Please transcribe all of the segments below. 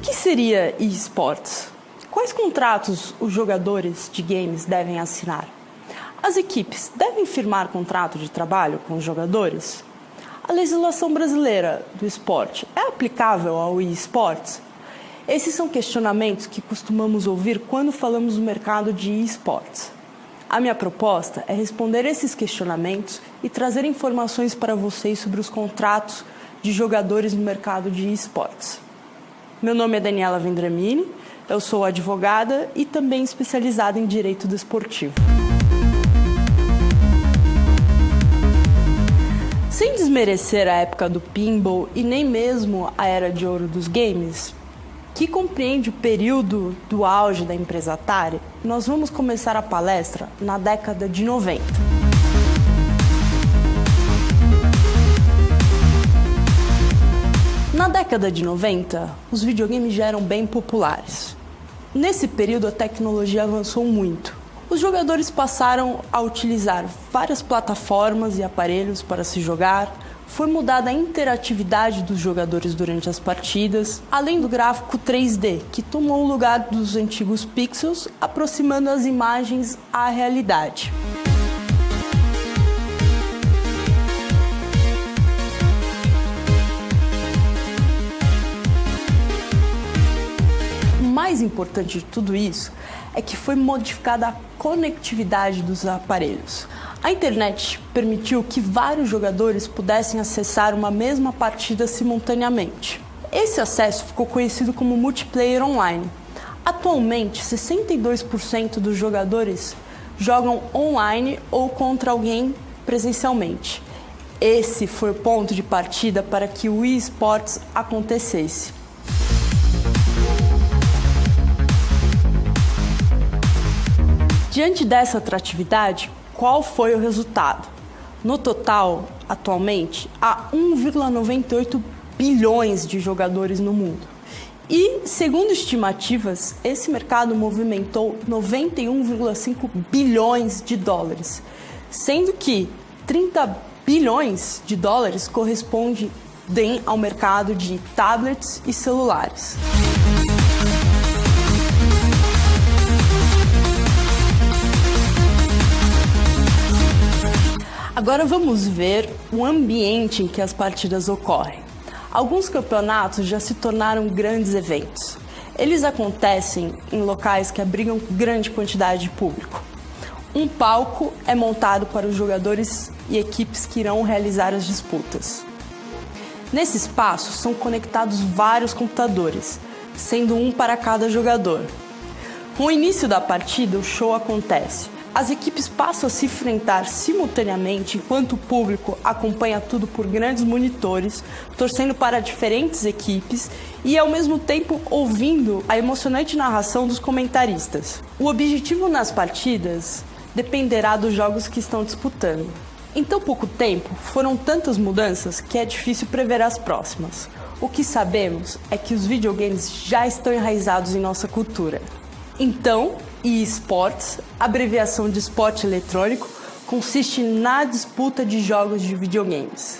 que seria eSports? Quais contratos os jogadores de games devem assinar? As equipes devem firmar contrato de trabalho com os jogadores? A legislação brasileira do esporte é aplicável ao eSports? Esses são questionamentos que costumamos ouvir quando falamos do mercado de eSports. A minha proposta é responder esses questionamentos e trazer informações para vocês sobre os contratos de jogadores no mercado de eSports. Meu nome é Daniela Vendramini, eu sou advogada e também especializada em Direito Desportivo. Sem desmerecer a época do pinball e nem mesmo a era de ouro dos games, que compreende o período do auge da empresa Atari, nós vamos começar a palestra na década de 90. Na década de 90, os videogames já eram bem populares. Nesse período, a tecnologia avançou muito. Os jogadores passaram a utilizar várias plataformas e aparelhos para se jogar, foi mudada a interatividade dos jogadores durante as partidas, além do gráfico 3D, que tomou o lugar dos antigos pixels, aproximando as imagens à realidade. O mais importante de tudo isso é que foi modificada a conectividade dos aparelhos. A internet permitiu que vários jogadores pudessem acessar uma mesma partida simultaneamente. Esse acesso ficou conhecido como multiplayer online. Atualmente, 62% dos jogadores jogam online ou contra alguém presencialmente. Esse foi o ponto de partida para que o eSports acontecesse. Diante dessa atratividade, qual foi o resultado? No total, atualmente, há 1,98 bilhões de jogadores no mundo. E, segundo estimativas, esse mercado movimentou 91,5 bilhões de dólares, sendo que 30 bilhões de dólares correspondem ao mercado de tablets e celulares. Agora vamos ver o ambiente em que as partidas ocorrem. Alguns campeonatos já se tornaram grandes eventos. Eles acontecem em locais que abrigam grande quantidade de público. Um palco é montado para os jogadores e equipes que irão realizar as disputas. Nesse espaço são conectados vários computadores, sendo um para cada jogador. Com o início da partida, o show acontece. As equipes passam a se enfrentar simultaneamente enquanto o público acompanha tudo por grandes monitores, torcendo para diferentes equipes e, ao mesmo tempo, ouvindo a emocionante narração dos comentaristas. O objetivo nas partidas dependerá dos jogos que estão disputando. Em tão pouco tempo, foram tantas mudanças que é difícil prever as próximas. O que sabemos é que os videogames já estão enraizados em nossa cultura. Então, eSports, abreviação de esporte eletrônico, consiste na disputa de jogos de videogames.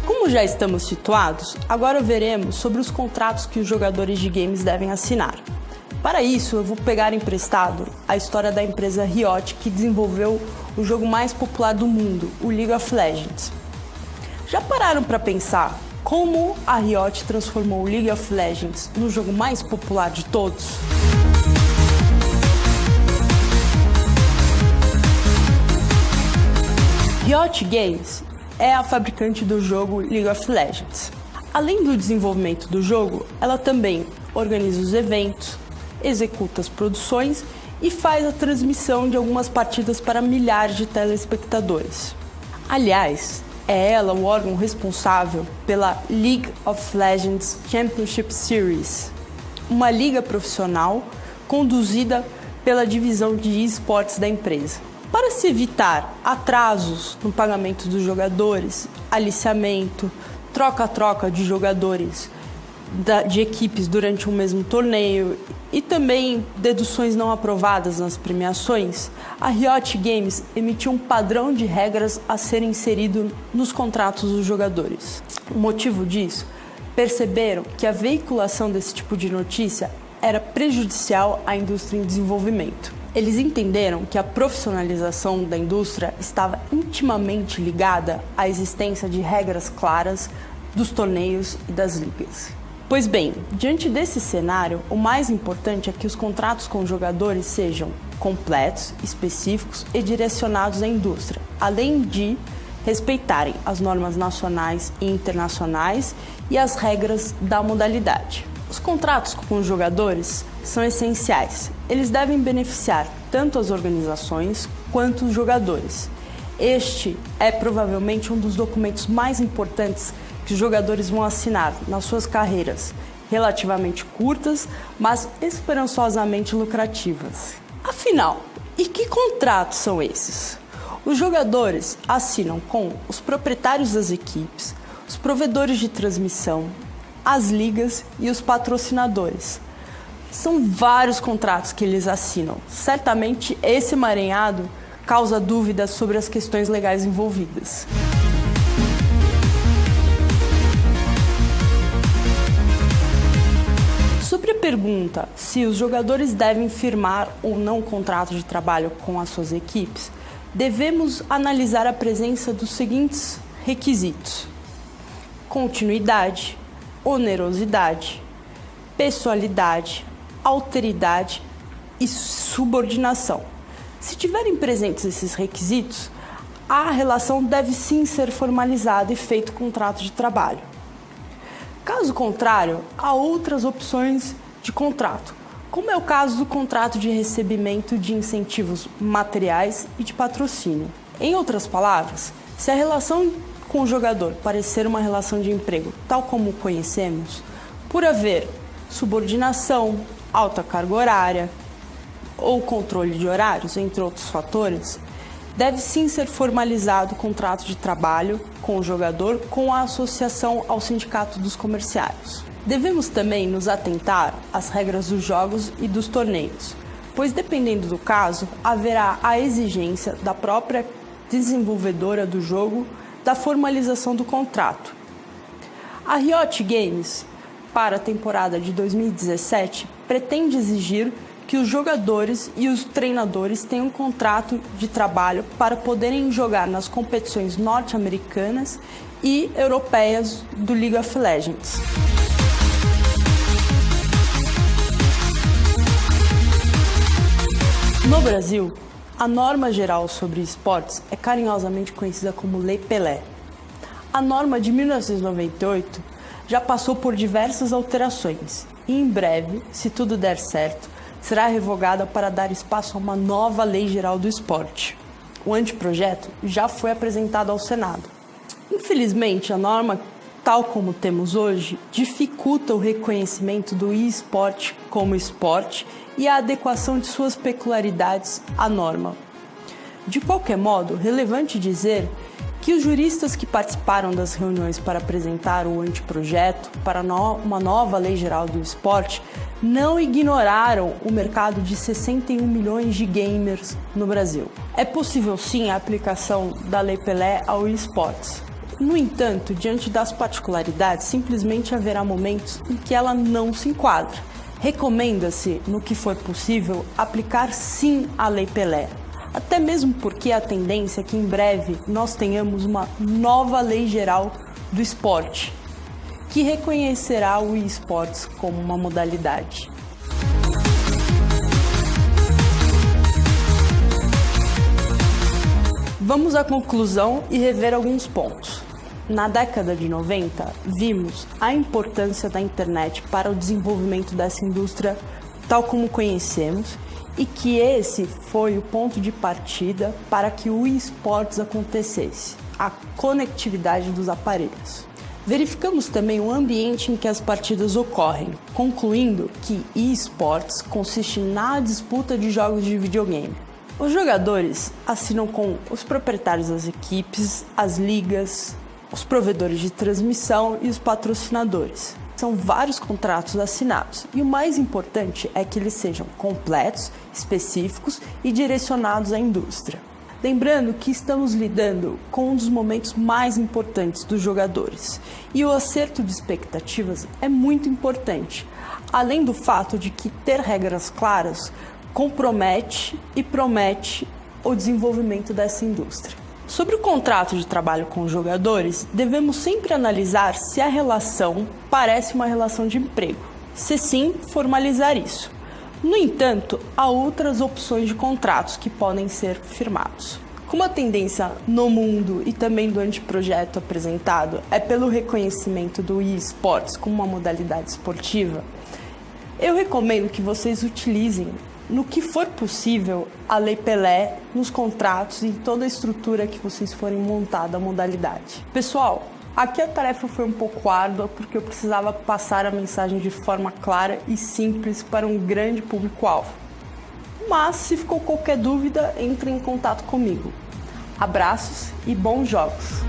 Como já estamos situados, agora veremos sobre os contratos que os jogadores de games devem assinar. Para isso, eu vou pegar emprestado a história da empresa Riot, que desenvolveu o jogo mais popular do mundo, o League of Legends. Já pararam para pensar como a Riot transformou o League of Legends no jogo mais popular de todos? Riot Games é a fabricante do jogo League of Legends. Além do desenvolvimento do jogo, ela também organiza os eventos, executa as produções e faz a transmissão de algumas partidas para milhares de telespectadores. Aliás, é ela o órgão responsável pela League of Legends Championship Series, uma liga profissional conduzida pela divisão de esportes da empresa. Para se evitar atrasos no pagamento dos jogadores, aliciamento, troca-troca de jogadores de equipes durante um mesmo torneio e também deduções não aprovadas nas premiações, a Riot Games emitiu um padrão de regras a ser inserido nos contratos dos jogadores. O motivo disso? Perceberam que a veiculação desse tipo de notícia era prejudicial à indústria em desenvolvimento. Eles entenderam que a profissionalização da indústria estava intimamente ligada à existência de regras claras dos torneios e das ligas. Pois bem, diante desse cenário, o mais importante é que os contratos com os jogadores sejam completos, específicos e direcionados à indústria, além de respeitarem as normas nacionais e internacionais e as regras da modalidade. Os contratos com os jogadores são essenciais. Eles devem beneficiar tanto as organizações quanto os jogadores. Este é provavelmente um dos documentos mais importantes que os jogadores vão assinar nas suas carreiras, relativamente curtas, mas esperançosamente lucrativas. Afinal, e que contratos são esses? Os jogadores assinam com os proprietários das equipes, os provedores de transmissão, as ligas e os patrocinadores. São vários contratos que eles assinam. Certamente esse emaranhado causa dúvidas sobre as questões legais envolvidas. Sobre a pergunta se os jogadores devem firmar ou não um contrato de trabalho com as suas equipes, devemos analisar a presença dos seguintes requisitos: continuidade, onerosidade, pessoalidade, alteridade e subordinação. Se tiverem presentes esses requisitos, a relação deve sim ser formalizada e feito contrato de trabalho. Caso contrário, há outras opções de contrato, como é o caso do contrato de recebimento de incentivos materiais e de patrocínio. Em outras palavras, se a relação com o jogador parecer uma relação de emprego tal como conhecemos, por haver subordinação, alta carga horária ou controle de horários, entre outros fatores, deve sim ser formalizado o contrato de trabalho com o jogador com a associação ao sindicato dos comerciários. Devemos também nos atentar às regras dos jogos e dos torneios, pois dependendo do caso, haverá a exigência da própria desenvolvedora do jogo da formalização do contrato. A Riot Games, para a temporada de 2017, pretende exigir que os jogadores e os treinadores tenham um contrato de trabalho para poderem jogar nas competições norte-americanas e europeias do League of Legends. No Brasil, a norma geral sobre esportes é carinhosamente conhecida como Lei Pelé. A norma de 1998 já passou por diversas alterações e em breve, se tudo der certo, será revogada para dar espaço a uma nova Lei Geral do Esporte. O anteprojeto já foi apresentado ao Senado. Infelizmente, a norma, tal como temos hoje, dificulta o reconhecimento do e-sport como esporte e a adequação de suas peculiaridades à norma. De qualquer modo, relevante dizer que os juristas que participaram das reuniões para apresentar o anteprojeto para uma nova Lei Geral do Esporte não ignoraram o mercado de 61 milhões de gamers no Brasil. É possível sim a aplicação da Lei Pelé ao esportes. No entanto, diante das particularidades, simplesmente haverá momentos em que ela não se enquadra. Recomenda-se, no que for possível, aplicar sim a Lei Pelé. Até mesmo porque a tendência é que em breve nós tenhamos uma nova Lei Geral do Esporte, que reconhecerá o esportes como uma modalidade. Vamos à conclusão e rever alguns pontos. Na década de 90, vimos a importância da internet para o desenvolvimento dessa indústria tal como conhecemos e que esse foi o ponto de partida para que o esportes acontecesse, a conectividade dos aparelhos. Verificamos também o ambiente em que as partidas ocorrem, concluindo que esportes consiste na disputa de jogos de videogame. Os jogadores assinam com os proprietários das equipes, as ligas, os provedores de transmissão e os patrocinadores. são vários contratos assinados e o mais importante é que eles sejam completos, específicos e direcionados à indústria. Lembrando que estamos lidando com um dos momentos mais importantes dos jogadores e o acerto de expectativas é muito importante, além do fato de que ter regras claras compromete e promete o desenvolvimento dessa indústria. Sobre o contrato de trabalho com os jogadores, devemos sempre analisar se a relação parece uma relação de emprego. Se sim, formalizar isso. No entanto, há outras opções de contratos que podem ser firmados. Como a tendência no mundo e também do anteprojeto apresentado é pelo reconhecimento do eSports como uma modalidade esportiva, eu recomendo que vocês utilizem, no que for possível, a Lei Pelé nos contratos e em toda a estrutura que vocês forem montar da modalidade. Pessoal, aqui a tarefa foi um pouco árdua porque eu precisava passar a mensagem de forma clara e simples para um grande público-alvo. Mas, se ficou qualquer dúvida, entre em contato comigo. Abraços e bons jogos!